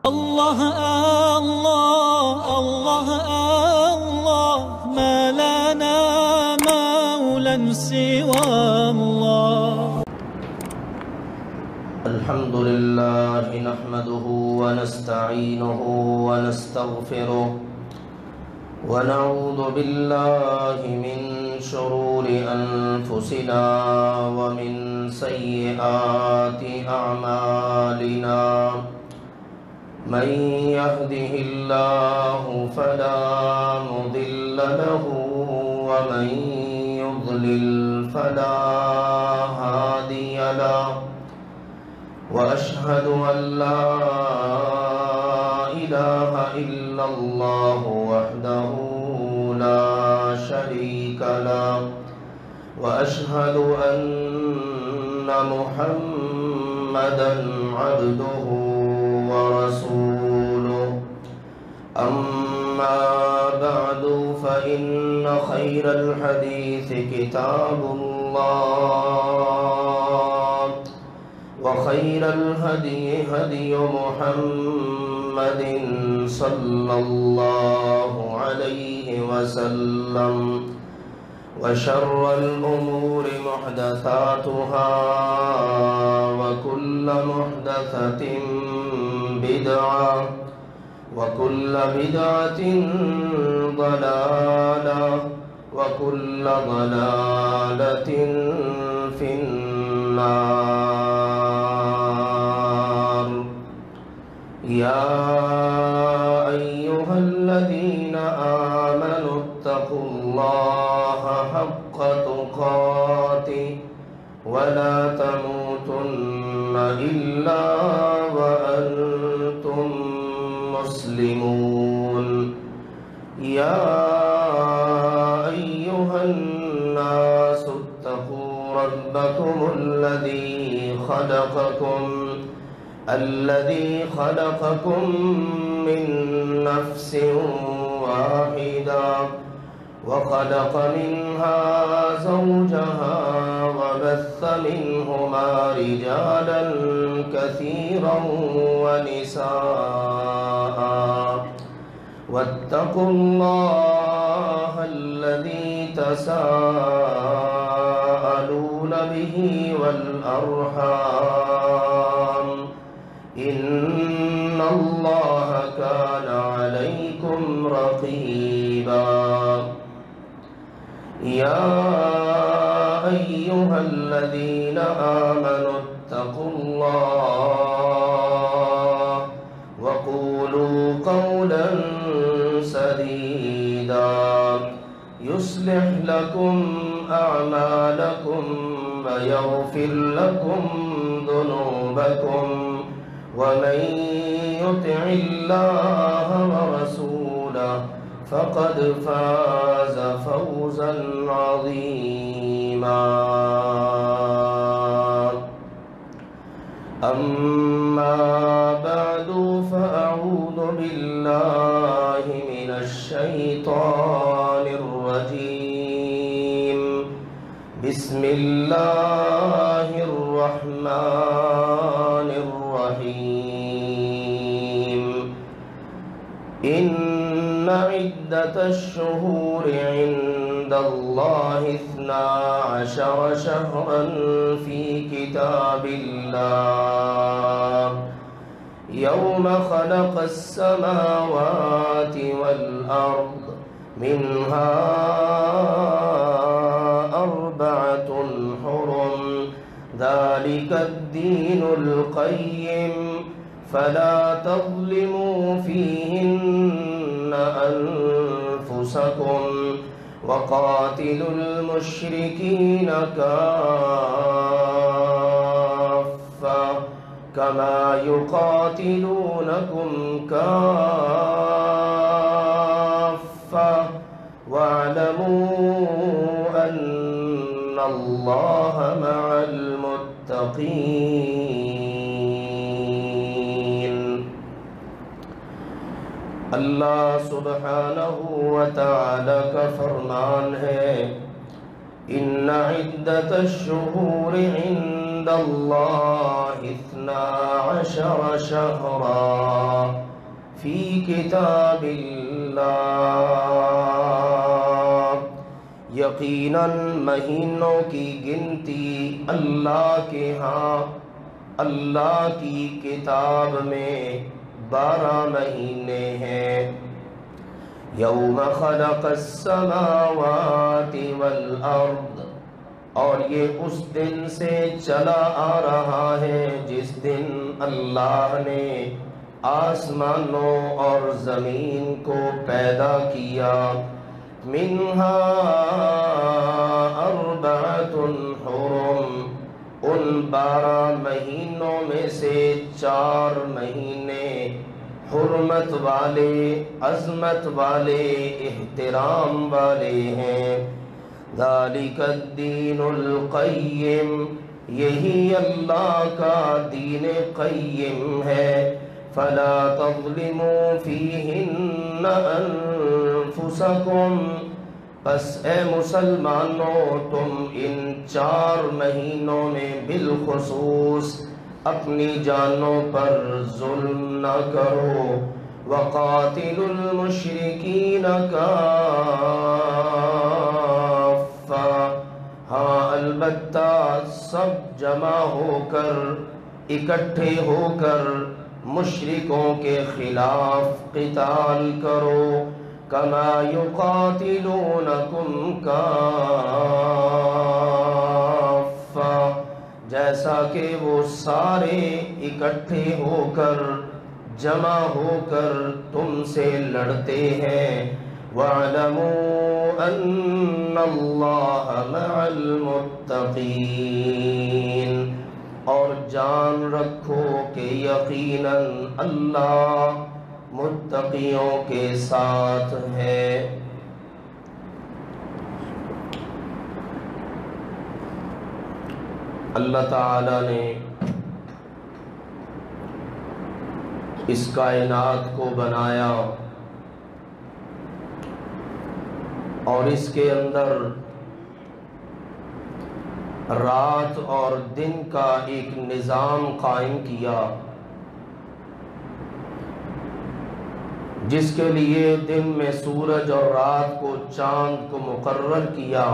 الله الله الله الله ما لنا مولا سوى الله. الحمد لله نحمده ونستعينه ونستغفره ونعوذ بالله من شرور أنفسنا ومن سيئات أعمالنا. من يهده الله فلا مضل له ومن يضلل فلا هادي له. وأشهد أن لا إله إلا الله وحده لا شريك له. وأشهد أن محمدًا عبده ورسوله. أما بعد فإن خير الحديث كتاب الله وخير الهدي هدي محمد صلى الله عليه وسلم. وشر الأمور محدثاتها وكل محدثة بدعة وكل بدعة ضلالة وكل ضلالة في النار. يا أيها الذين آمنوا اتقوا الله حق تقاته ولا تموتن إلا وأنتم مسلمون. يا أيها الناس اتقوا ربكم الذي خلقكم من نفس واحدة وخلق منها زوجها وبث منهما رجالا كثيرا ونساء. واتقوا الله الذي تساءلون به والأرحام إن الله كان عليكم رقيبا. يا أيها الذين آمنوا اتقوا الله وقولوا قولا سديدا يصلح لكم أعمالكم ويغفر لكم ذنوبكم. ومن يطع الله ورسوله فقد فاز فوزا عظيما. أما بعد فأعوذ بالله من الشيطان الرجيم. بسم الله الرحمن الرحيم. إن عدة الشهور عند الله 12 شهرا في كتاب الله يوم خلق السماوات والأرض منها 4 حرم ذلك الدين القيم فلا تظلموا فيهن أنفسكم وقاتلوا المشركين كافة كما يقاتلونكم كافة واعلموا أن الله مع المتقين. اللہ سبحانہ وتعالی کا فرمان ہے ان عدت الشہور عند عند الله 12 شهرا في كتاب الله یقیناً مہینوں کی گنتی اللہ کے ہاں اللہ کی کتاب میں 12 مہینے ہیں یوم خلق السماوات والارض اور یہ اس دن سے چلا آ رہا ہے جس دن اللہ نے آسمانوں اور زمین کو پیدا کیا منہا 4 حرم ان 12 مہینوں میں سے 4 مہینے حرمت والے عظمت والے احترام والے ہیں ذالک الدین القیم یہی اللہ کا دین قیم ہے فلا تظلموا فیہن انفسکم پس اے مسلمانوں تم ان 4 مہینوں میں بالخصوص اپنی جانوں پر ظلم نہ کرو وقاتلوا المشرکین کافہ ہاں البتہ سب جمع ہو کر اکٹھے ہو کر مشرکوں کے خلاف قتال کرو کما یقاتلونکم کافہ جیسا کہ وہ سارے اکٹھے ہو کر جمع ہو کر تم سے لڑتے ہیں وَاعْلَمُوا أَنَّ اللَّهَ مَعَ الْمُتَّقِينَ اور جان رکھو کہ یقیناً اللہ متقیوں کے ساتھ ہے اللہ تعالی نے اس کائنات کو بنایا اور اس کے اندر رات اور دن کا ایک نظام قائم کیا جس کے لیے دن میں سورج اور رات کو چاند کو مقرر کیا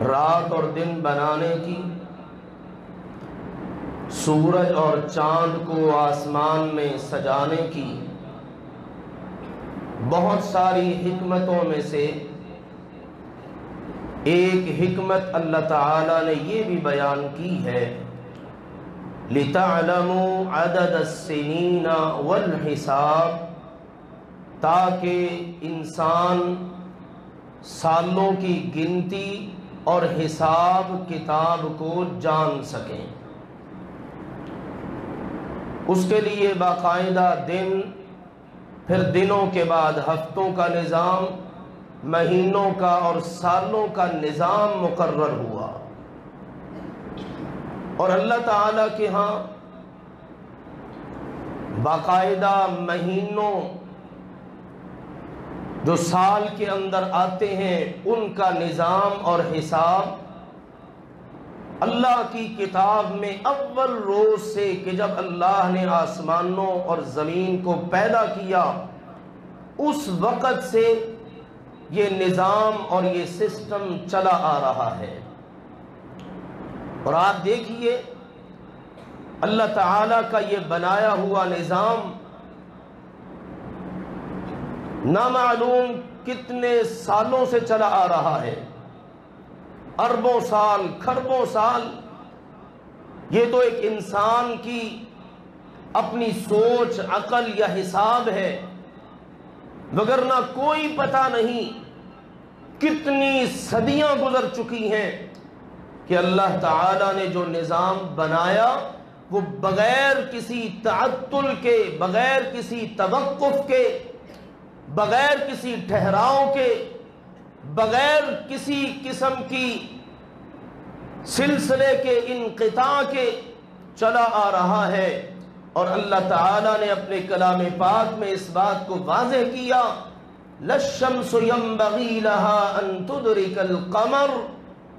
رات اور دن بنانے کی سورج اور چاند کو آسمان میں سجانے کی بہت ساری حکمتوں میں سے ایک حکمت اللہ تعالی نے یہ بھی بیان کی ہے لِتَعْلَمُوا عَدَدَ السِّنِينَ وَالْحِسَابِ تاکہ انسان سالوں کی گنتی اور حساب کتاب کو جان سکیں اس کے لیے باقاعدہ دن پھر دنوں کے بعد ہفتوں کا نظام مہینوں کا اور سالوں کا نظام مقرر ہوا اور اللہ تعالیٰ کے ہاں باقاعدہ مہینوں جو سال کے اندر آتے ہیں ان کا نظام اور حساب اللہ کی کتاب میں اول روز سے کہ جب اللہ نے آسمانوں اور زمین کو پیدا کیا اس وقت سے یہ نظام اور یہ سسٹم چلا آ رہا ہے اور آپ دیکھیے اللہ تعالیٰ کا یہ بنایا ہوا نظام نامعلوم کتنے سالوں سے چلا آ رہا ہے اربوں سال کھربوں سال یہ تو ایک انسان کی اپنی سوچ عقل یا حساب ہے وگرنہ کوئی پتہ نہیں کتنی صدیاں گزر چکی ہیں کہ اللہ تعالیٰ نے جو نظام بنایا وہ بغیر کسی تعطل کے بغیر کسی توقف کے بغیر کسی ٹھہراؤ کے بغیر کسی قسم کی سلسلے کے انقطاع کے چلا آ رہا ہے اور اللہ تعالیٰ نے اپنے کلام پاک میں اس بات کو واضح کیا لَلشَّمْسُ يَنبَغِي لَهَا أَن تُدْرِكَ الْقَمَرَ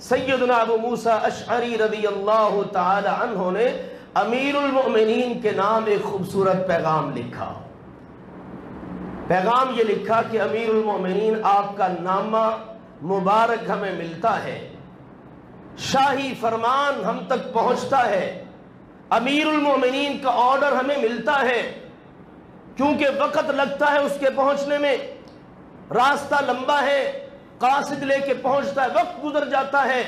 سیدنا ابو موسیٰ اشعری رضی اللہ تعالی عنہ نے امیر المؤمنین کے نام ایک خوبصورت پیغام لکھا. پیغام یہ لکھا کہ امیر المؤمنین آپ کا نامہ مبارک ہمیں ملتا ہے، شاہی فرمان ہم تک پہنچتا ہے، امیر المؤمنین کا آرڈر ہمیں ملتا ہے، کیونکہ وقت لگتا ہے اس کے پہنچنے میں، راستہ لمبا ہے، قاصد لے کے پہنچتا ہے، وقت گزر جاتا ہے.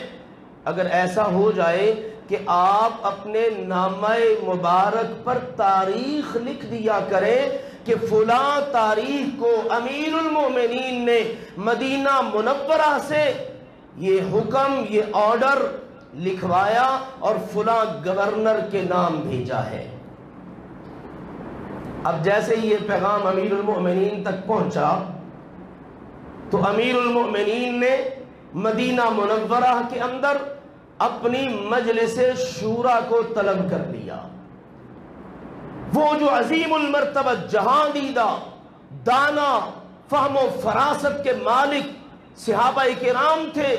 اگر ایسا ہو جائے کہ آپ اپنے نامہ مبارک پر تاریخ لکھ دیا کریں کہ فلاں تاریخ کو امیر المؤمنین نے مدینہ منورہ سے یہ حکم، یہ آرڈر لکھوایا اور فلاں گورنر کے نام بھیجا ہے. اب جیسے ہی یہ پیغام امیر المؤمنین تک پہنچا تو امیر المؤمنین نے مدینہ منورہ کے اندر اپنی مجلس شورا کو طلب کر لیا. وہ جو عظیم المرتبہ جہاں دیدہ دانا فہم و فراست کے مالک صحابہ کرام تھے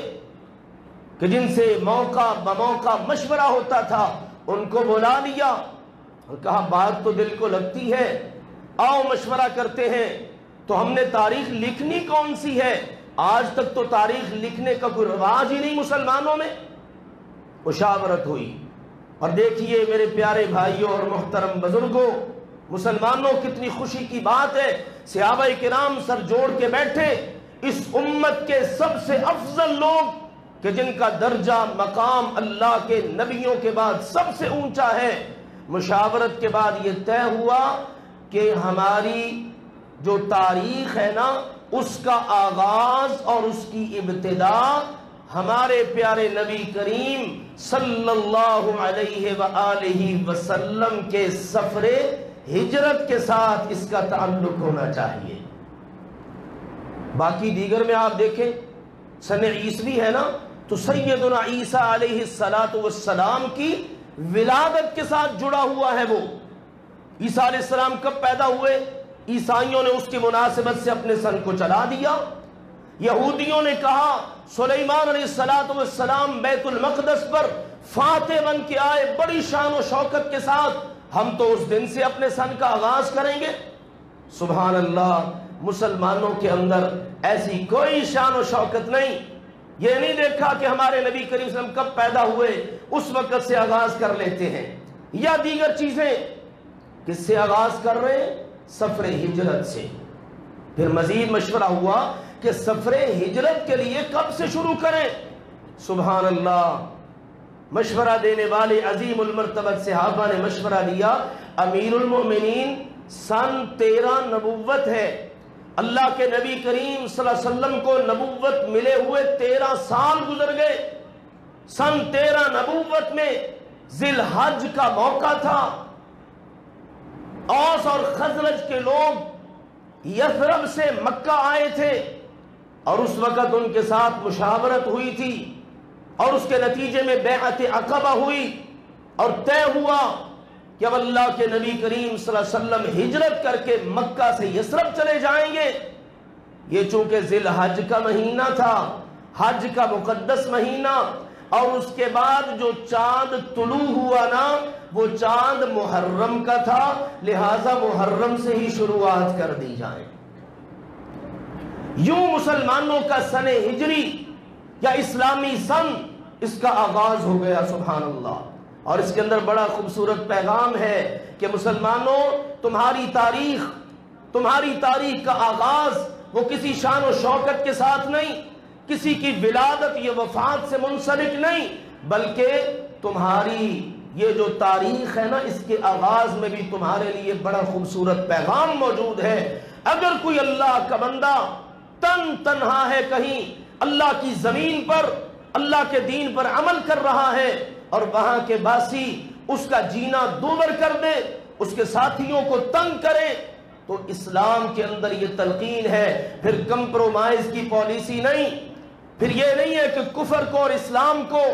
کہ جن سے موقع بموقع مشورہ ہوتا تھا، ان کو بلا لیا اور کہا بات تو دل کو لگتی ہے، آؤ مشورہ کرتے ہیں. تو ہم نے تاریخ لکھنی کون سی ہے؟ آج تک تو تاریخ لکھنے کا کوئی رواج ہی نہیں مسلمانوں میں. مشاورت ہوئی اور دیکھیے میرے پیارے بھائیوں اور محترم بزرگوں، مسلمانوں کتنی خوشی کی بات ہے، صحابہ کرام سر جوڑ کے بیٹھے، اس امت کے سب سے افضل لوگ کہ جن کا درجہ مقام اللہ کے نبیوں کے بعد سب سے اونچا ہے. مشاورت کے بعد یہ طے ہوا کہ ہماری جو تاریخ ہے نا، اس کا آغاز اور اس کی ابتدا ہمارے پیارے نبی کریم صلی اللہ علیہ وآلہ وسلم کے سفر ہجرت کے ساتھ اس کا تعلق ہونا چاہیے. باقی دیگر میں آپ دیکھیں سن عیسوی ہے نا، تو سیدنا عیسیٰ علیہ السلام کی ولادت کے ساتھ جڑا ہوا ہے. وہ عیسیٰ علیہ السلام کب پیدا ہوئے؟ عیسائیوں نے اس کی مناسبت سے اپنے سن کو چلا دیا. یہودیوں نے کہا سلیمان علیہ السلام بیت المقدس پر فاتح بن کے آئے بڑی شان و شوکت کے ساتھ، ہم تو اس دن سے اپنے سن کا آغاز کریں گے. سبحان اللہ، مسلمانوں کے اندر ایسی کوئی شان و شوکت نہیں. یہ نہیں دیکھا کہ ہمارے نبی کریم صلی اللہ علیہ وسلم کب پیدا ہوئے، اس وقت سے آغاز کر لیتے ہیں. یا دیگر چیزیں کس سے آغاز کر رہے ہیں؟ سفر ہجرت سے. پھر مزید مشورہ ہوا کہ سفر ہجرت کے لیے کب سے شروع کریں. سبحان اللہ، مشورہ دینے والے عظیم المرتبہ صحابہ نے مشورہ دیا، امیر المؤمنین سن 13 نبوت ہے. اللہ کے نبی کریم صلی اللہ علیہ وسلم کو نبوت ملے ہوئے 13 سال گزر گئے. سن 13 نبوت میں ذی الحج کا موقع تھا. اوس اور خزرج کے لوگ یثرب سے مکہ آئے تھے اور اس وقت ان کے ساتھ مشاورت ہوئی تھی اور اس کے نتیجے میں بیعت عقبہ ہوئی اور طے ہوا کہ اب اللہ کے نبی کریم صلی اللہ علیہ وسلم ہجرت کر کے مکہ سے یثرب چلے جائیں گے. یہ چونکہ ذی الحج کا مہینہ تھا، حج کا مقدس مہینہ، اور اس کے بعد جو چاند طلوع ہوا نا وہ چاند محرم کا تھا، لہذا محرم سے ہی شروعات کر دی جائے. یوں مسلمانوں کا سن ہجری یا اسلامی سن اس کا آغاز ہو گیا. سبحان اللہ. اور اس کے اندر بڑا خوبصورت پیغام ہے کہ مسلمانوں، تمہاری تاریخ کا آغاز وہ کسی شان و شوکت کے ساتھ نہیں، کسی کی ولادت یا وفات سے منسلک نہیں، بلکہ تمہاری یہ جو تاریخ ہے نا، اس کے آغاز میں بھی تمہارے لیے بڑا خوبصورت پیغام موجود ہے. اگر کوئی اللہ کا بندہ تنہا ہے کہیں اللہ کی زمین پر، اللہ کے دین پر عمل کر رہا ہے اور وہاں کے باسی اس کا جینا دوبر کر دے، اس کے ساتھیوں کو تنگ کرے، تو اسلام کے اندر یہ تلقین ہے. پھر کمپرومائز کی پالیسی نہیں، پھر یہ نہیں ہے کہ کفر کو اور اسلام کو،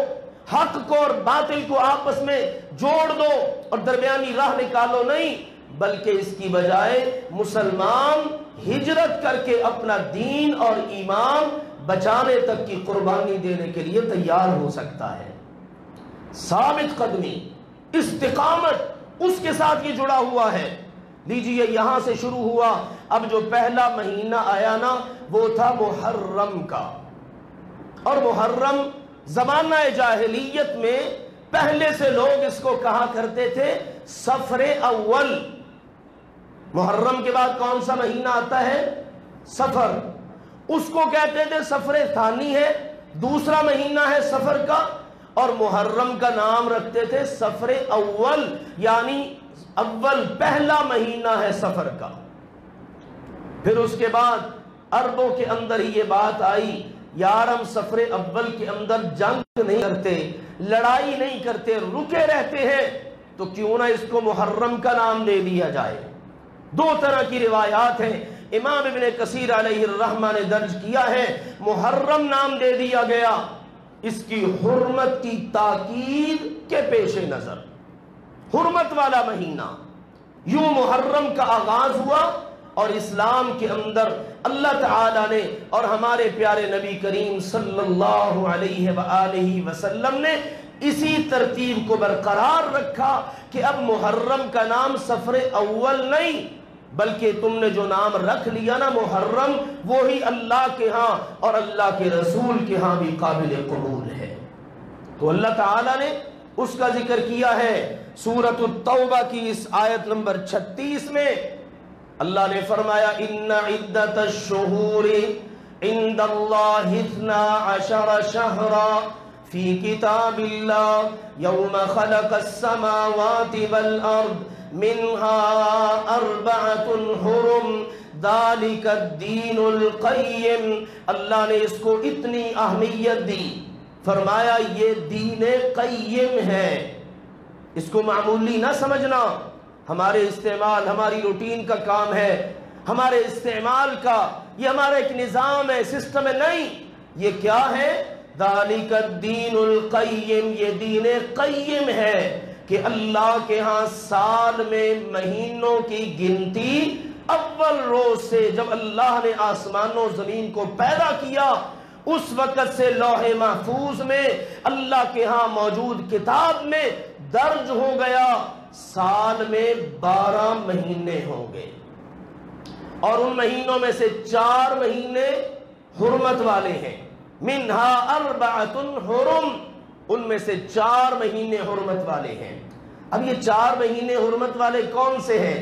حق کو اور باطل کو آپس میں جوڑ دو اور درمیانی راہ نکالو، نہیں، بلکہ اس کی بجائے مسلمان ہجرت کر کے اپنا دین اور ایمان بچانے تک کی قربانی دینے کے لیے تیار ہو سکتا ہے۔ ثابت قدمی، استقامت، اس کے ساتھ یہ جڑا ہوا ہے۔ لیجئے یہاں سے شروع ہوا۔ اب جو پہلا مہینہ آیا نا وہ تھا محرم کا، اور محرم زمانہ جاہلیت میں پہلے سے لوگ اس کو کہا کرتے تھے صفر اول۔ محرم کے بعد کون سا مہینہ آتا ہے؟ صفر، اس کو کہتے تھے صفر ثانی ہے، دوسرا مہینہ ہے صفر کا، اور محرم کا نام رکھتے تھے صفر اول، یعنی اول پہلا مہینہ ہے صفر کا۔ پھر اس کے بعد عربوں کے اندر یہ بات آئی، یار ہم صفر اول کے اندر جنگ نہیں کرتے، لڑائی نہیں کرتے، رکے رہتے ہیں، تو کیوں نہ اس کو محرم کا نام دے دیا جائے۔ دو طرح کی روایات ہیں، امام ابن کثیر علیہ الرحمہ نے درج کیا ہے، محرم نام دے دیا گیا اس کی حرمت کی تاکید کے پیش نظر، حرمت والا مہینہ۔ یوں محرم کا آغاز ہوا، اور اسلام کے اندر اللہ تعالیٰ نے اور ہمارے پیارے نبی کریم صلی اللہ علیہ وآلہ وسلم نے اسی ترتیب کو برقرار رکھا کہ اب محرم کا نام صفر اول نہیں، بلکہ تم نے جو نام رکھ لیا نا محرم، وہی اللہ کے ہاں اور اللہ کے رسول کے ہاں بھی قابل قبول ہے۔ تو اللہ تعالیٰ نے اس کا ذکر کیا ہے سورۃ التوبہ کی اس آیت نمبر 36 میں۔ اللہ نے فرمایا ان عدت الشہور عند اللہ 12 شہرا فی کتاب اللہ یوم خلق السماوات والارض منها 4 حرم ذالک الدین القیم۔ اللہ نے اس کو اتنی اہمیت دی، فرمایا یہ دین قیم ہے، اس کو معمولی نہ سمجھنا۔ ہمارے استعمال، ہماری روٹین کا کام ہے، ہمارے استعمال کا یہ ہمارا ایک نظام ہے، سسٹم ہے، نہیں، یہ کیا ہے؟ ذالک الدین القیم، یہ دین قیم ہے کہ اللہ کے ہاں سال میں مہینوں کی گنتی اول روز سے جب اللہ نے آسمانوں زمین کو پیدا کیا اس وقت سے لوح محفوظ میں اللہ کے ہاں موجود کتاب میں درج ہو گیا، سال میں 12 مہینے ہوں گے، اور ان مہینوں میں سے 4 مہینے حرمت والے ہیں۔ منہا 4 حرم، ان میں سے 4 مہینے حرمت والے ہیں۔ اب یہ 4 مہینے حرمت والے کون سے ہیں؟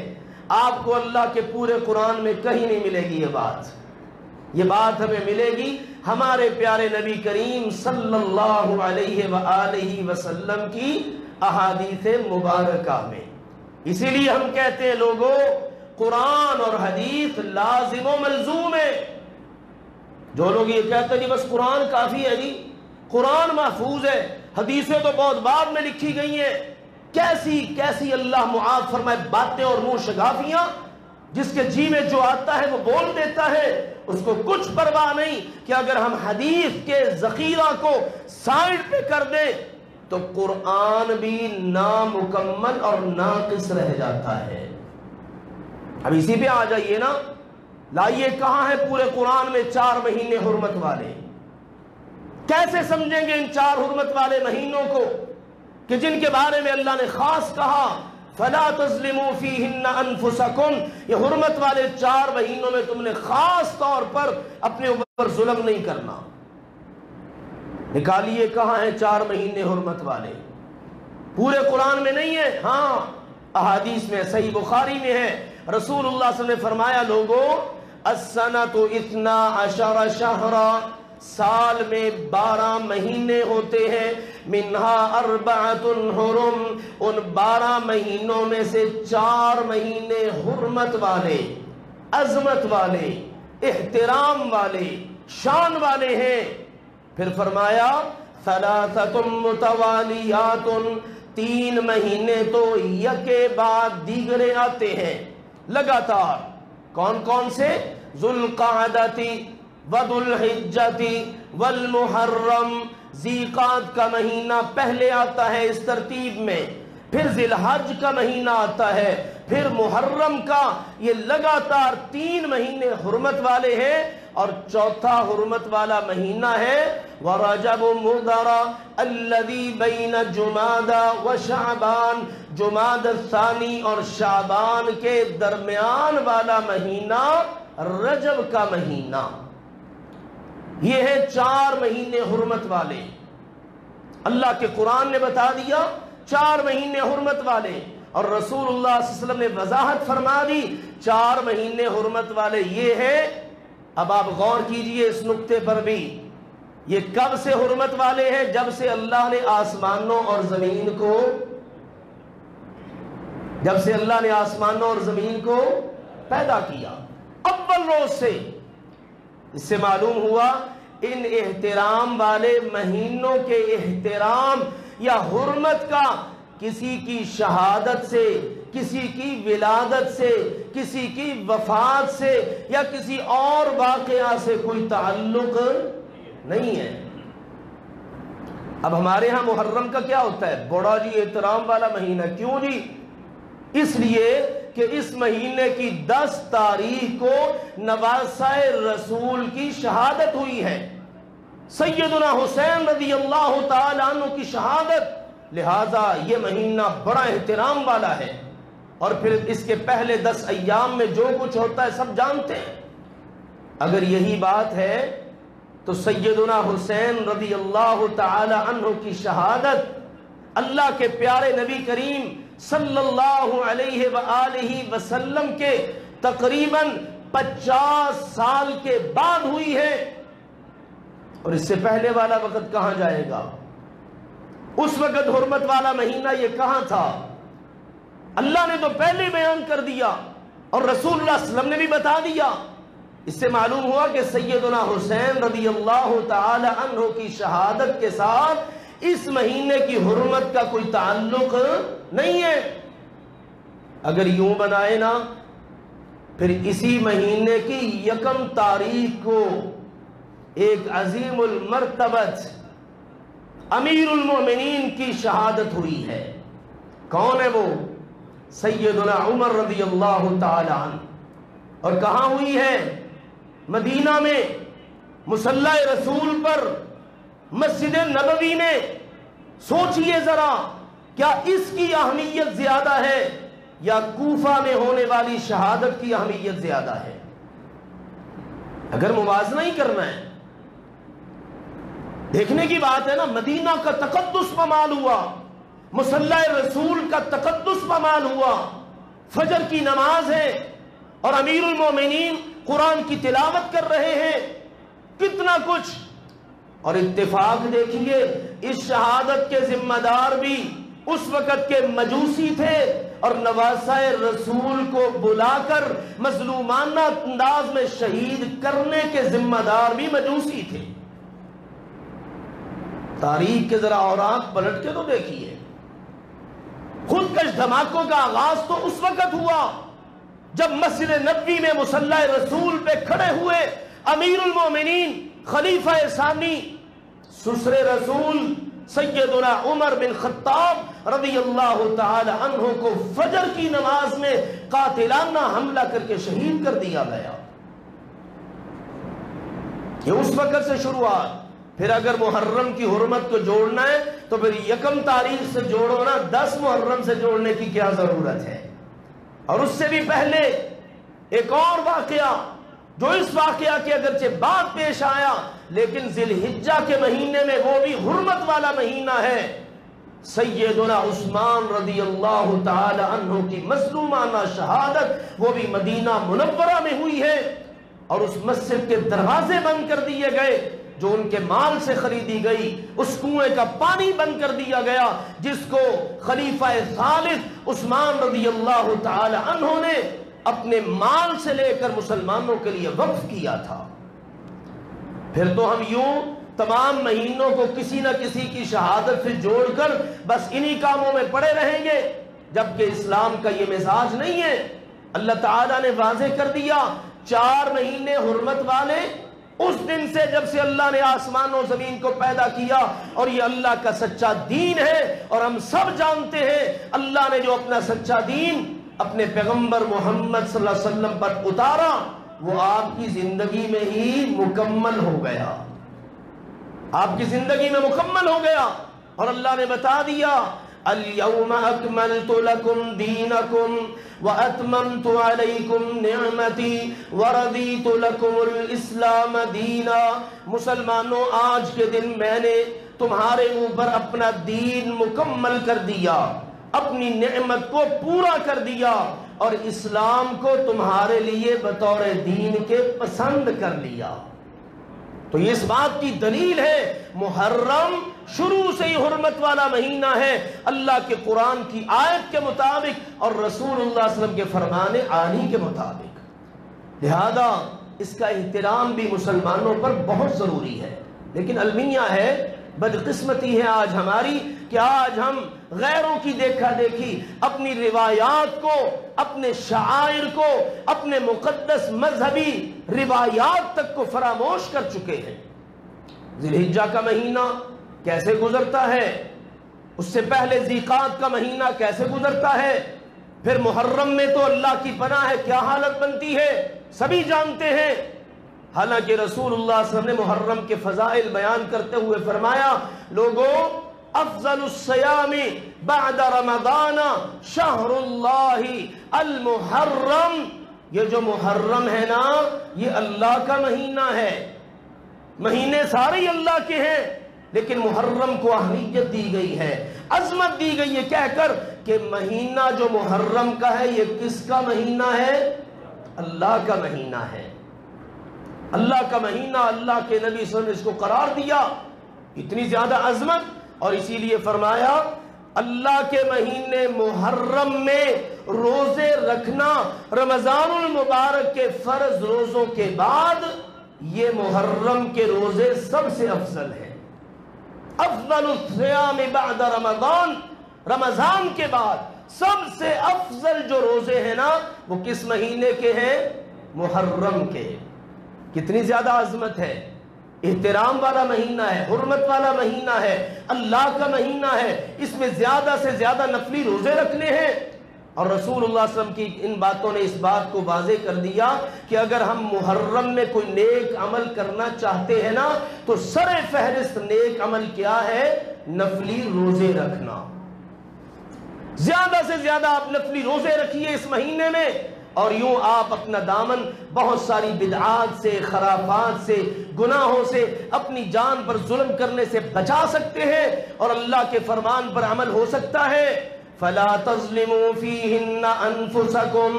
آپ کو اللہ کے پورے قرآن میں کہیں نہیں ملے گی یہ بات ہمیں ملے گی ہمارے پیارے نبی کریم صلی اللہ علیہ وآلہ وسلم کی احادیث مبارکہ میں۔ اسی لیے ہم کہتے ہیں لوگوں، قرآن اور حدیث لازم و ملزوم ہے۔ جو لوگ یہ کہتے ہیں جی بس قرآن کافی ہے، جی قرآن محفوظ ہے، حدیثیں تو بہت بعد میں لکھی گئی ہیں، کیسی اللہ معاف فرمائے باتیں اور منہ شگافیاں، جس کے جی میں جو آتا ہے وہ بول دیتا ہے، اس کو کچھ پرواہ نہیں کہ اگر ہم حدیث کے ذخیرہ کو سائیڈ پہ کر دیں تو قرآن بھی نامکمل اور ناقص رہ جاتا ہے۔ اب اسی پہ آ جائیے نا، لائیے کہاں ہے پورے قرآن میں 4 مہینے حرمت والے؟ کیسے سمجھیں گے ان 4 حرمت والے مہینوں کو کہ جن کے بارے میں اللہ نے خاص کہا فَلَا تَظْلِمُوا فِيهِنَّ أَنفُسَكُمْ، یہ حرمت والے 4 مہینوں میں تم نے خاص طور پر اپنے اوپر ظلم نہیں کرنا۔ نکالیے کہاں ہیں 4 مہینے حرمت والے؟ پورے قرآن میں نہیں ہے، ہاں احادیث میں، صحیح بخاری میں ہے، رسول اللہ صلی اللہ علیہ وسلم نے فرمایا لوگوں السَّنَةُ 12 شَهْرًا، سال میں 12 مہینے ہوتے ہیں، منہا 4 حرم، ان 12 مہینوں میں سے 4 مہینے حرمت والے، عظمت والے، احترام والے، شان والے ہیں۔ پھر فرمایا ثلاثۃ متوالیات، 3 مہینے تو یکے بعد دیگرے آتے ہیں لگاتار۔ کون کون سے؟ ذوالقعدۃ وذوالحجۃ والمحرم، ذیقعد کا مہینہ پہلے آتا ہے اس ترتیب میں، پھر ذی الحج کا مہینہ آتا ہے، پھر محرم کا، یہ لگاتار 3 مہینے حرمت والے ہیں، اور چوتھا حرمت والا مہینہ ہے وَرَجَبُ مُضَرَ الَّذِي بَيْنَ جُمَادَ وَشَعْبَان، جماد الثانی اور شعبان کے درمیان والا مہینہ رجب کا مہینہ۔ یہ ہے 4 مہینے حرمت والے۔ اللہ کے قرآن نے بتا دیا 4 مہینے حرمت والے، اور رسول اللہ صلی اللہ علیہ وسلم نے وضاحت فرما دی 4 مہینے حرمت والے یہ ہے۔ اب آپ غور کیجئے اس نقطے پر بھی، یہ کب سے حرمت والے ہیں؟ جب سے اللہ نے آسمانوں اور زمین کو پیدا کیا، اول روز سے۔ اس سے معلوم ہوا ان احترام والے مہینوں کے احترام یا حرمت کا کسی کی شہادت سے، کسی کی ولادت سے، کسی کی وفات سے یا کسی اور واقعہ سے کوئی تعلق نہیں ہے۔ اب ہمارے ہاں محرم کا کیا ہوتا ہے؟ بڑا جی احترام والا مہینہ۔ کیوں جی؟ اس لیے کہ اس مہینے کی 10 تاریخ کو نواسہ رسول کی شہادت ہوئی ہے، سیدنا حسین رضی اللہ تعالی عنہ کی شہادت، لہذا یہ مہینہ بڑا احترام والا ہے۔ اور پھر اس کے پہلے 10 ایام میں جو کچھ ہوتا ہے سب جانتے ہیں۔ اگر یہی بات ہے تو سیدنا حسین رضی اللہ تعالی عنہ کی شہادت اللہ کے پیارے نبی کریم صلی اللہ علیہ وآلہ وسلم کے تقریباً 50 سال کے بعد ہوئی ہے، اور اس سے پہلے والا وقت کہاں جائے گا؟ اس وقت حرمت والا مہینہ یہ کہاں تھا؟ اللہ نے تو پہلے بیان کر دیا اور رسول اللہ صلی اللہ علیہ وسلم نے بھی بتا دیا۔ اس سے معلوم ہوا کہ سیدنا حسین رضی اللہ تعالی عنہ کی شہادت کے ساتھ اس مہینے کی حرمت کا کوئی تعلق نہیں ہے۔ اگر یوں بنائے نا، پھر اسی مہینے کی 1 تاریخ کو ایک عظیم المرتبت امیر المومنین کی شہادت ہوئی ہے۔ کون ہے وہ؟ سیدنا عمر رضی اللہ تعالی عنہ۔ اور کہاں ہوئی ہے؟ مدینہ میں، مصلی رسول پر، مسجد نبوی میں۔ سوچئے ذرا، کیا اس کی اہمیت زیادہ ہے یا کوفہ میں ہونے والی شہادت کی اہمیت زیادہ ہے؟ اگر موازنہ ہی کرنا ہے، دیکھنے کی بات ہے نا، مدینہ کا تقدس پامال ہوا، مصلی رسول کا تقدس پامال ہوا، فجر کی نماز ہے اور امیر المومنین قرآن کی تلاوت کر رہے ہیں، کتنا کچھ۔ اور اتفاق دیکھیے، اس شہادت کے ذمہ دار بھی اس وقت کے مجوسی تھے، اور نواسہ رسول کو بلا کر مظلومانہ انداز میں شہید کرنے کے ذمہ دار بھی مجوسی تھے۔ تاریخ کے ذرا اوراق پلٹ کے تو دیکھیے، خودکش دھماکوں کا آغاز تو اس وقت ہوا جب مسجد نبوی میں مصلی رسول پہ کھڑے ہوئے امیر المومنین خلیفہ ثانی سسر رسول سیدنا عمر بن خطاب رضی اللہ تعالی عنہ کو فجر کی نماز میں قاتلانہ حملہ کر کے شہید کر دیا گیا۔ یہ اس وقت سے شروعات۔ پھر اگر محرم کی حرمت کو جوڑنا ہے تو پھر 1 تاریخ سے جوڑو نا، 10 محرم سے جوڑنے کی کیا ضرورت ہے؟ اور اس سے بھی پہلے ایک اور واقعہ جو اس واقعہ کے اگرچہ بعد پیش آیا لیکن ذی الحجہ کے مہینے میں وہ بھی حرمت والا مہینہ ہے، سیدنا عثمان رضی اللہ تعالی عنہ کی مظلومانہ شہادت وہ بھی مدینہ منورہ میں ہوئی ہے، اور اس مسجد کے دروازے بند کر دیے گئے جو ان کے مال سے خریدی گئی، اس کنویں کا پانی بند کر دیا گیا جس کو خلیفہ ثالث عثمان رضی اللہ تعالی عنہ نے اپنے مال سے لے کر مسلمانوں کے لیے وقف کیا تھا۔ پھر تو ہم یوں تمام مہینوں کو کسی نہ کسی کی شہادت سے جوڑ کر بس انہی کاموں میں پڑے رہیں گے، جبکہ اسلام کا یہ مزاج نہیں ہے۔ اللہ تعالیٰ نے واضح کر دیا 4 مہینے حرمت والے اس دن سے جب سے اللہ نے آسمان و زمین کو پیدا کیا، اور یہ اللہ کا سچا دین ہے، اور ہم سب جانتے ہیں اللہ نے جو اپنا سچا دین اپنے پیغمبر محمد صلی اللہ علیہ وسلم پر اتارا وہ آپ کی زندگی میں ہی مکمل ہو گیا، آپ کی زندگی میں مکمل ہو گیا۔ اور اللہ نے بتا دیا اليوم اکملت لکم دینکم واتممت علیکم نعمتی ورضیت لکم الاسلام دینا۔ مسلمانوں، آج کے دن میں نے تمہارے اوپر اپنا دین مکمل کر دیا، اپنی نعمت کو پورا کر دیا، اور اسلام کو تمہارے لیے بطور دین کے پسند کر لیا۔ تو یہ اس بات کی دلیل ہے محرم شروع سے ہی حرمت والا مہینہ ہے، اللہ کے قرآن کی آیت کے مطابق اور رسول اللہ صلی اللہ علیہ وسلم کے فرمان عالی کے مطابق۔ لہذا اس کا احترام بھی مسلمانوں پر بہت ضروری ہے۔ لیکن المیہ ہے، بدقسمتی ہے آج ہماری کہ آج ہم غیروں کی دیکھا دیکھی اپنی روایات کو، اپنے شعائر کو، اپنے مقدس مذہبی روایات تک کو فراموش کر چکے ہیں۔ ذی الحجہ کا مہینہ کیسے گزرتا ہے، اس سے پہلے ذیقعد کا مہینہ کیسے گزرتا ہے، پھر محرم میں تو اللہ کی پناہ ہے کیا حالت بنتی ہے سبھی جانتے ہیں۔ حالانکہ رسول اللہ صلی اللہ علیہ وسلم نے محرم کے فضائل بیان کرتے ہوئے فرمایا، لوگوں افضل الصیام بعد رمضان شہر اللہ المحرم، یہ جو محرم ہے نا یہ اللہ کا مہینہ ہے، مہینے سارے اللہ کے ہیں، لیکن محرم کو اہمیت دی گئی ہے، عظمت دی گئی ہے کہہ کر کہ مہینہ جو محرم کا ہے یہ کس کا مہینہ ہے؟ اللہ کا مہینہ ہے، اللہ کا مہینہ۔ اللہ کے نبی صلی اللہ علیہ وسلم نے اس کو قرار دیا، اتنی زیادہ عظمت، اور اسی لیے فرمایا اللہ کے مہینے محرم میں روزے رکھنا رمضان المبارک کے فرض روزوں کے بعد یہ محرم کے روزے سب سے افضل ہیں۔ افضل الصیام بعد رمضان، رمضان کے بعد سب سے افضل جو روزے ہیں نا وہ کس مہینے کے ہیں؟ محرم کے۔ کتنی زیادہ عظمت ہے، احترام والا مہینہ ہے، حرمت والا مہینہ ہے، اللہ کا مہینہ ہے، اس میں زیادہ سے زیادہ نفلی روزے رکھنے ہیں۔ اور رسول اللہ صلی اللہ علیہ وسلم کی ان باتوں نے اس بات کو واضح کر دیا کہ اگر ہم محرم میں کوئی نیک عمل کرنا چاہتے ہیں نا تو سر فہرست نیک عمل کیا ہے؟ نفلی روزے رکھنا۔ زیادہ سے زیادہ آپ نفلی روزے رکھیے اس مہینے میں، اور یوں آپ اپنا دامن بہت ساری بدعات سے، خرافات سے، گناہوں سے، اپنی جان پر ظلم کرنے سے بچا سکتے ہیں، اور اللہ کے فرمان پر عمل ہو سکتا ہے۔ فَلَا تَظْلِمُوا فِيهِنَّ أَنفُسَكُمْ،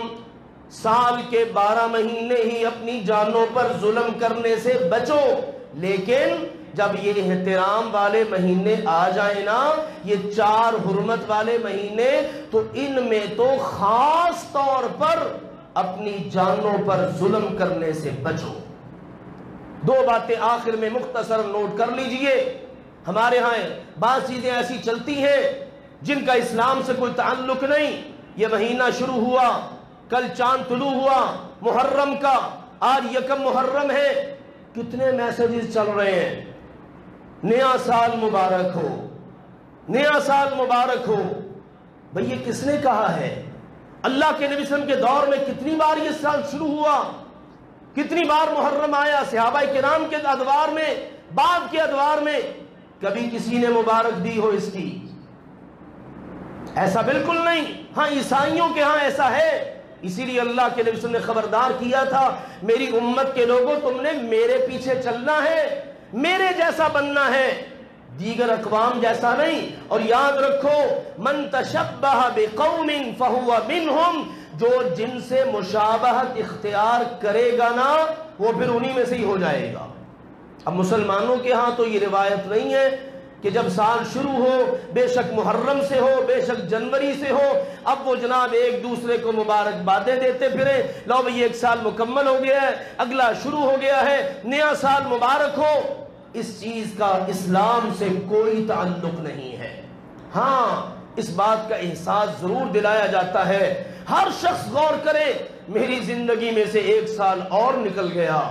سال کے 12 مہینے ہی اپنی جانوں پر ظلم کرنے سے بچو، لیکن جب یہ احترام والے مہینے آ جائیں نا، یہ 4 حرمت والے مہینے، تو ان میں تو خاص طور پر اپنی جانوں پر ظلم کرنے سے بچو۔ 2 باتیں آخر میں مختصر نوٹ کر لیجئے۔ ہمارے ہاں بعض چیزیں ایسی چلتی ہیں جن کا اسلام سے کوئی تعلق نہیں۔ یہ مہینہ شروع ہوا، کل چاند طلوع ہوا محرم کا، آج 1 محرم ہے، کتنے میسیجز چل رہے ہیں، نیا سال مبارک ہو، نیا سال مبارک ہو۔ بھئی یہ کس نے کہا ہے؟ اللہ کے نبی صلی اللہ علیہ وسلم کے دور میں کتنی بار یہ سال شروع ہوا، کتنی بار محرم آیا، صحابہ کرام کے ادوار میں، بعد کے ادوار میں کبھی کسی نے مبارک دی ہو اس کی؟ ایسا بالکل نہیں۔ ہاں عیسائیوں کے ہاں ایسا ہے، اسی لیے اللہ کے نبی صلی اللہ علیہ وسلم نے خبردار کیا تھا، میری امت کے لوگوں تم نے میرے پیچھے چلنا ہے، میرے جیسا بننا ہے، دیگر اقوام جیسا نہیں۔ اور یاد رکھو، من تشبہ بقوم فہو منہم، جو جن سے مشابہت اختیار کرے گا نا وہ پھر انہی میں سے ہی ہو جائے گا۔ اب مسلمانوں کے ہاں تو یہ روایت نہیں ہے کہ جب سال شروع ہو، بے شک محرم سے ہو، بے شک جنوری سے ہو، اب وہ جناب ایک دوسرے کو مبارکبادیں دیتے پھریں، لو بھئی 1 سال مکمل ہو گیا ہے، اگلا شروع ہو گیا ہے، نیا سال مبارک ہو۔ اس چیز کا اسلام سے کوئی تعلق نہیں ہے۔ ہاں اس بات کا احساس ضرور دلایا جاتا ہے، ہر شخص غور کرے، میری زندگی میں سے 1 سال اور نکل گیا،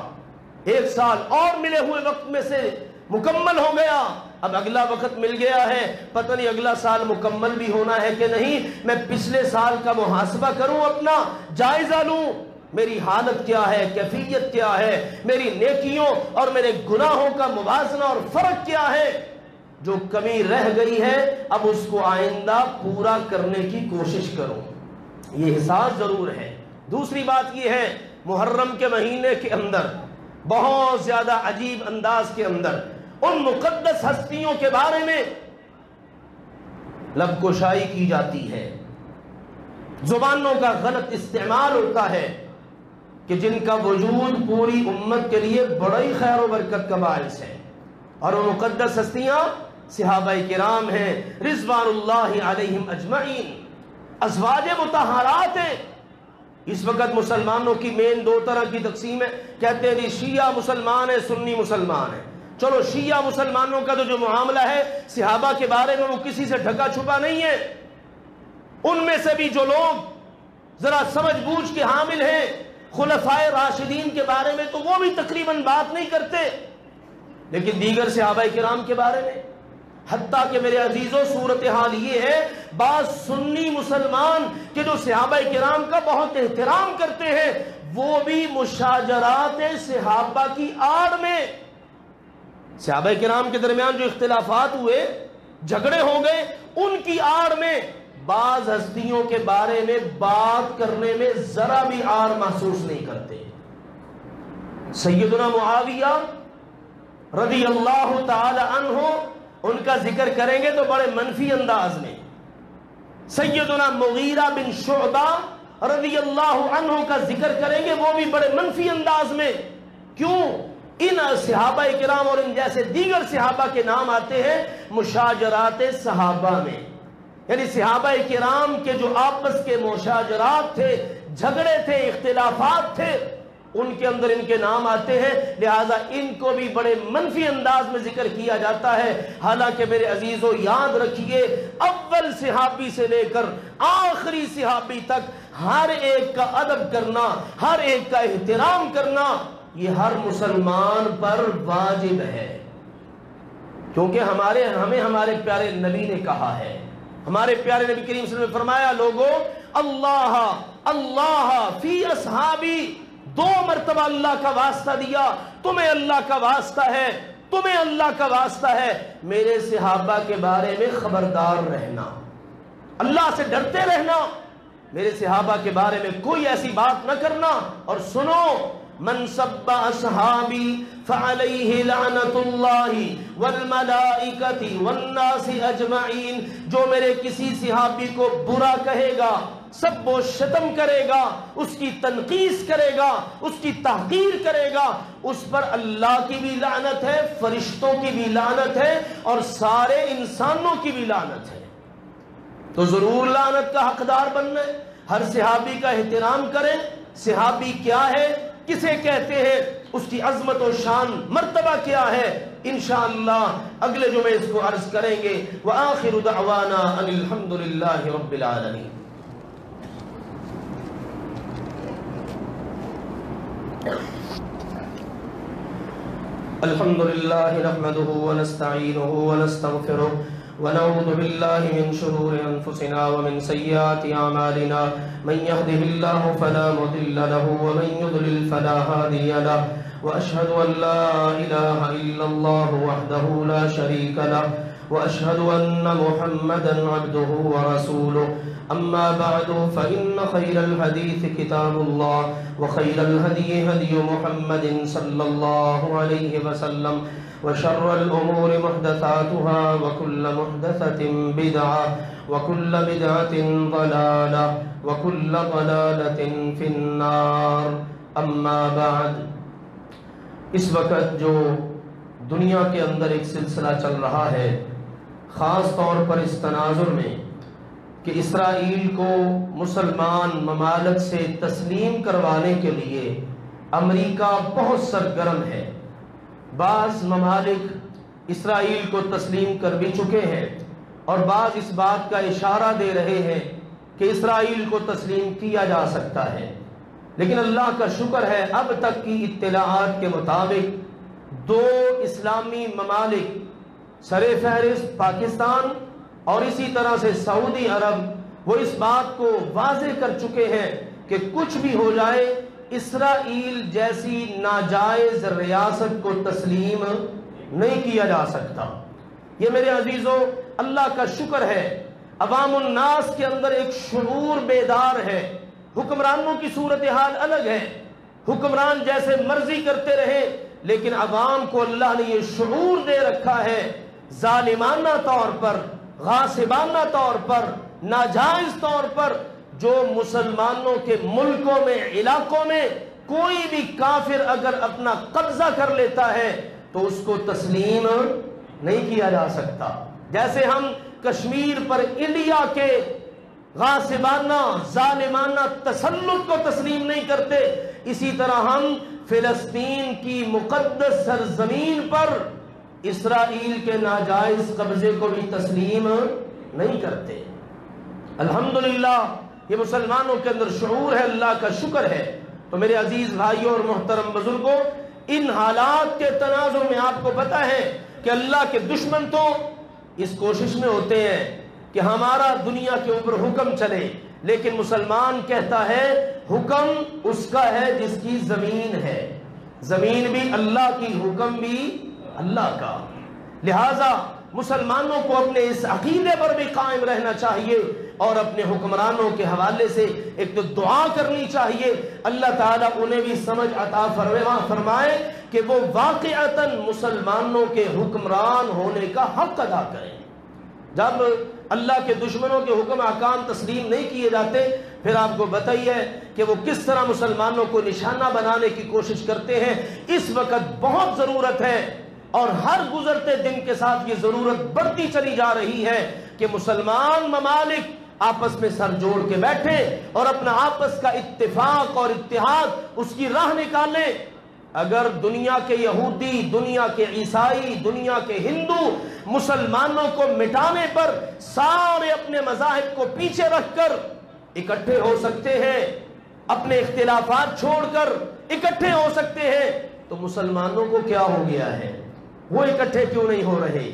1 سال اور ملے ہوئے وقت میں سے مکمل ہو گیا، اب اگلا وقت مل گیا ہے، پتہ نہیں اگلا سال مکمل بھی ہونا ہے کہ نہیں، میں پچھلے سال کا محاسبہ کروں، اپنا جائزہ لوں۔ میری حالت کیا ہے، کیفیت کیا ہے، میری نیکیوں اور میرے گناہوں کا موازنہ اور فرق کیا ہے، جو کمی رہ گئی ہے اب اس کو آئندہ پورا کرنے کی کوشش کروں، یہ احساس ضرور ہے۔ دوسری بات یہ ہے، محرم کے مہینے کے اندر بہت زیادہ عجیب انداز کے اندر ان مقدس ہستیوں کے بارے میں لب کشائی کی جاتی ہے، زبانوں کا غلط استعمال ہوتا ہے کہ جن کا وجود پوری امت کے لیے بڑی خیر و برکت کا باعث ہے، اور وہ مقدس ہستیاں صحابہ کرام ہیں رضوان اللہ علیہم اجمعین، ازواج مطہرات ہیں۔ اس وقت مسلمانوں کی مین دو طرح کی تقسیم ہے، کہتے ہیں شیعہ مسلمان ہے، سنی مسلمان ہے۔ چلو شیعہ مسلمانوں کا تو جو معاملہ ہے صحابہ کے بارے میں وہ کسی سے ڈھکا چھپا نہیں ہے، ان میں سے بھی جو لوگ ذرا سمجھ بوجھ کے حامل ہیں خلفائے راشدین کے بارے میں تو وہ بھی تقریباً بات نہیں کرتے، لیکن دیگر صحابہ کرام کے بارے میں، حتیٰ کہ میرے عزیزوں صورتحال یہ ہے بعض سنی مسلمان کہ جو صحابہ کرام کا بہت احترام کرتے ہیں وہ بھی مشاجرات صحابہ کی آڑ میں، صحابہ کرام کے درمیان جو اختلافات ہوئے، جھگڑے ہو گئے، ان کی آڑ میں بعض ہستیوں کے بارے میں بات کرنے میں ذرا بھی آڑ محسوس نہیں کرتے۔ سیدنا معاویہ رضی اللہ تعالی عنہ ان کا ذکر کریں گے تو بڑے منفی انداز میں، سیدنا مغیرہ بن شعبہ رضی اللہ عنہ کا ذکر کریں گے وہ بھی بڑے منفی انداز میں۔ کیوں؟ ان صحابہ کرام اور ان جیسے دیگر صحابہ کے نام آتے ہیں مشاجرات صحابہ میں، یعنی صحابہ کرام کے جو آپس کے مشاجرات تھے، جھگڑے تھے، اختلافات تھے، ان کے اندر ان کے نام آتے ہیں، لہذا ان کو بھی بڑے منفی انداز میں ذکر کیا جاتا ہے۔ حالانکہ میرے عزیزوں یاد رکھیے اول صحابی سے لے کر آخری صحابی تک ہر ایک کا ادب کرنا، ہر ایک کا احترام کرنا یہ ہر مسلمان پر واجب ہے، کیونکہ ہمیں ہمارے پیارے نبی نے کہا ہے، ہمارے پیارے نبی کریم صلی اللہ علیہ وسلم نے فرمایا لوگو اللہ اللہ فی اصحابی، دو مرتبہ اللہ کا واسطہ دیا، تمہیں اللہ کا واسطہ ہے، تمہیں اللہ کا واسطہ ہے میرے صحابہ کے بارے میں خبردار رہنا، اللہ سے ڈرتے رہنا، میرے صحابہ کے بارے میں کوئی ایسی بات نہ کرنا۔ اور سنو، من سب اصحابی فعلیہ لعنت اللہ والملائکۃ والناس اجمعین، جو میرے کسی صحابی کو برا کہے گا، سب و شتم کرے گا، اس کی تنقیص کرے گا، اس کی تحقیر کرے گا، اس پر اللہ کی بھی لعنت ہے، فرشتوں کی بھی لعنت ہے اور سارے انسانوں کی بھی لعنت ہے۔ تو ضرور لعنت کا حقدار بننا ہے، ہر صحابی کا احترام کریں۔ صحابی کیا ہے، کسے کہتے ہیں، اس کی عظمت و شان مرتبہ کیا ہے، انشاءاللہ اگلے جمعے اس کو عرض کریں گے۔ وآخر دعوانا ان الحمدللہ رب العالمین۔ الحمد لله نحمده ونستعينه ونستغفره ونعوذ بالله من شرور أنفسنا ومن سيئات أعمالنا، من يهده الله فلا مضل له ومن يضلل فلا هادي له، وأشهد أن لا إله إلا الله وحده لا شريك له، وأشهد أن محمدا عبده ورسوله، أما بعد فإن خير الحديث كتاب الله، وخير الهدي هدي محمد صلى الله عليه وسلم، وشر الأمور محدثاتها، وكل محدثة بدعة، وكل بدعة ضلالة، وكل ضلالة في النار۔ أما بعد، اس وقت جو دنیا کے اندر ایک سلسلہ چل رہا ہے، خاص طور پر اس تناظر میں کہ اسرائیل کو مسلمان ممالک سے تسلیم کروانے کے لیے امریکہ بہت سرگرم ہے، بعض ممالک اسرائیل کو تسلیم کر بھی چکے ہیں اور بعض اس بات کا اشارہ دے رہے ہیں کہ اسرائیل کو تسلیم کیا جا سکتا ہے، لیکن اللہ کا شکر ہے اب تک کی اطلاعات کے مطابق دو اسلامی ممالک سر فہرست پاکستان اور اسی طرح سے سعودی عرب وہ اس بات کو واضح کر چکے ہیں کہ کچھ بھی ہو جائے اسرائیل جیسی ناجائز ریاست کو تسلیم نہیں کیا جا سکتا۔ یہ میرے عزیزوں اللہ کا شکر ہے، عوام الناس کے اندر ایک شعور بیدار ہے۔ حکمرانوں کی صورتحال الگ ہے، حکمران جیسے مرضی کرتے رہے، لیکن عوام کو اللہ نے یہ شعور دے رکھا ہے، ظالمانہ طور پر، غاصبانہ طور پر، ناجائز طور پر جو مسلمانوں کے ملکوں میں، علاقوں میں کوئی بھی کافر اگر اپنا قبضہ کر لیتا ہے تو اس کو تسلیم نہیں کیا جا سکتا۔ جیسے ہم کشمیر پر انڈیا کے غاصبانہ ظالمانہ تسلط کو تسلیم نہیں کرتے، اسی طرح ہم فلسطین کی مقدس سرزمین پر اسرائیل کے ناجائز قبضے کو بھی تسلیم نہیں کرتے۔ الحمدللہ یہ مسلمانوں کے اندر شعور ہے، اللہ کا شکر ہے۔ تو میرے عزیز بھائیوں اور محترم بزرگوں، ان حالات کے تناظر میں آپ کو پتہ ہے کہ اللہ کے دشمن تو اس کوشش میں ہوتے ہیں کہ ہمارا دنیا کے اوپر حکم چلے، لیکن مسلمان کہتا ہے حکم اس کا ہے جس کی زمین ہے، زمین بھی اللہ کی، حکم بھی اللہ کا۔ لہٰذا مسلمانوں کو اپنے اس عقیدے پر بھی قائم رہنا چاہیے اور اپنے حکمرانوں کے حوالے سے ایک تو دعا کرنی چاہیے، اللہ تعالیٰ انہیں بھی سمجھ عطا فرمائے کہ وہ واقعتاً مسلمانوں کے حکمران ہونے کا حق ادا کریں۔ جب اللہ کے دشمنوں کے حکم احکام تسلیم نہیں کیے جاتے، پھر آپ کو بتائیے کہ وہ کس طرح مسلمانوں کو نشانہ بنانے کی کوشش کرتے ہیں۔ اس وقت بہت ضرورت ہے اور ہر گزرتے دن کے ساتھ یہ ضرورت بڑھتی چلی جا رہی ہے کہ مسلمان ممالک آپس میں سر جوڑ کے بیٹھے اور اپنا آپس کا اتفاق اور اتحاد اس کی راہ نکالیں۔ اگر دنیا کے یہودی، دنیا کے عیسائی، دنیا کے ہندو مسلمانوں کو مٹانے پر سارے اپنے مذاہب کو پیچھے رکھ کر اکٹھے ہو سکتے ہیں، اپنے اختلافات چھوڑ کر اکٹھے ہو سکتے ہیں، تو مسلمانوں کو کیا ہو گیا ہے؟ وہ اکٹھے کیوں نہیں ہو رہے؟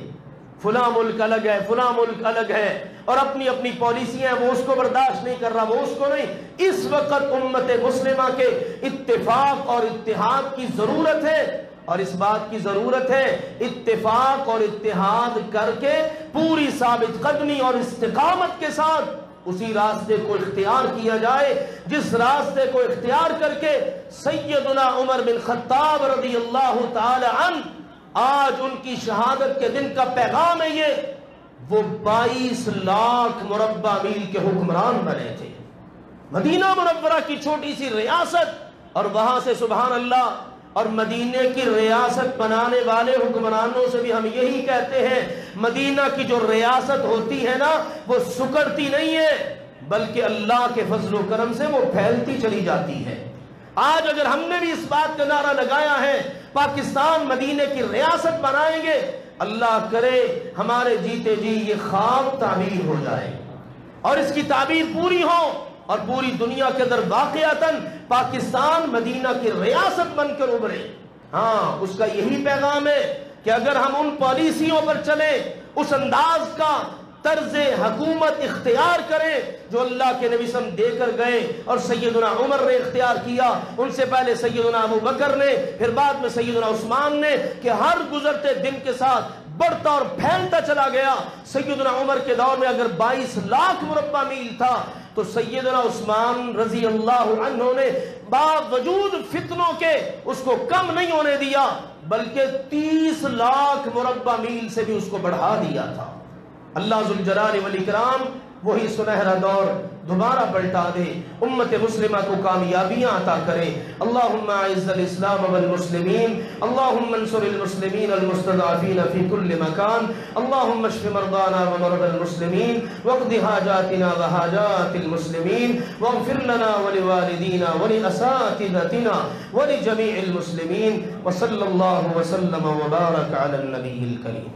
فلاں ملک الگ ہے، فلاں ملک الگ ہے، اور اپنی اپنی پالیسیاں ہیں، وہ اس کو برداشت نہیں کر رہا، وہ اس کو نہیں۔ اس وقت امت مسلمہ کے اتفاق اور اتحاد کی ضرورت ہے، اور اس بات کی ضرورت ہے اتفاق اور اتحاد کر کے پوری ثابت قدمی اور استقامت کے ساتھ اسی راستے کو اختیار کیا جائے جس راستے کو اختیار کر کے سیدنا عمر بن خطاب رضی اللہ تعالی عنہ آج ان کی شہادت کے دن کا پیغام ہے یہ، وہ 22 لاکھ مربع میل کے حکمران بنے تھے۔ مدینہ منورہ کی چھوٹی سی ریاست، اور وہاں سے سبحان اللہ، اور مدینے کی ریاست بنانے والے حکمرانوں سے بھی ہم یہی کہتے ہیں، مدینہ کی جو ریاست ہوتی ہے نا وہ سکڑتی نہیں ہے، بلکہ اللہ کے فضل و کرم سے وہ پھیلتی چلی جاتی ہے۔ آج اگر ہم نے بھی اس بات کا نعرہ لگایا ہے پاکستان مدینے کی ریاست بنائیں گے، اللہ کرے ہمارے جیتے جی یہ خواب تعبیر ہو جائے اور اس کی تعبیر پوری ہو، اور پوری دنیا کے اندر واقعتاً پاکستان مدینہ کی ریاست بن کر ابھرے۔ ہاں، اس کا یہی پیغام ہے کہ اگر ہم ان پالیسیوں پر چلیں، اس انداز کا طرز حکومت اختیار کریں جو اللہ کے نبی صلی اللہ علیہ وسلم دے کر گئے اور سیدنا عمر نے اختیار کیا، ان سے پہلے سیدنا ابو بکر نے، پھر بعد میں سیدنا عثمان نے، کہ ہر گزرتے دن کے ساتھ بڑھتا اور پھیلتا چلا گیا۔ سیدنا عمر کے دور میں اگر 22 لاکھ مربع میل تھا تو سیدنا عثمان رضی اللہ عنہ نے باوجود فتنوں کے اس کو کم نہیں ہونے دیا، بلکہ 30 لاکھ مربع میل سے بھی اس کو بڑھا دیا تھا۔ اللہ ذوالجلال والاکرام وہی سنہرا دور دوبارہ پلٹا دے، امت مسلمہ کو کامیابیاں عطا کرے۔ اللہم اعز الاسلام والمسلمین، اللہم انصر المسلمین المستضعفین فی کل مکان، اللہم اشف مرضانا ومرضى المسلمین واقض حاجاتنا وحاجات المسلمین واغفر لنا ولوالدینا ولاساتذتنا ولجمیع المسلمین، وصلی اللہ وسلم وبارک علی النبی الکریم۔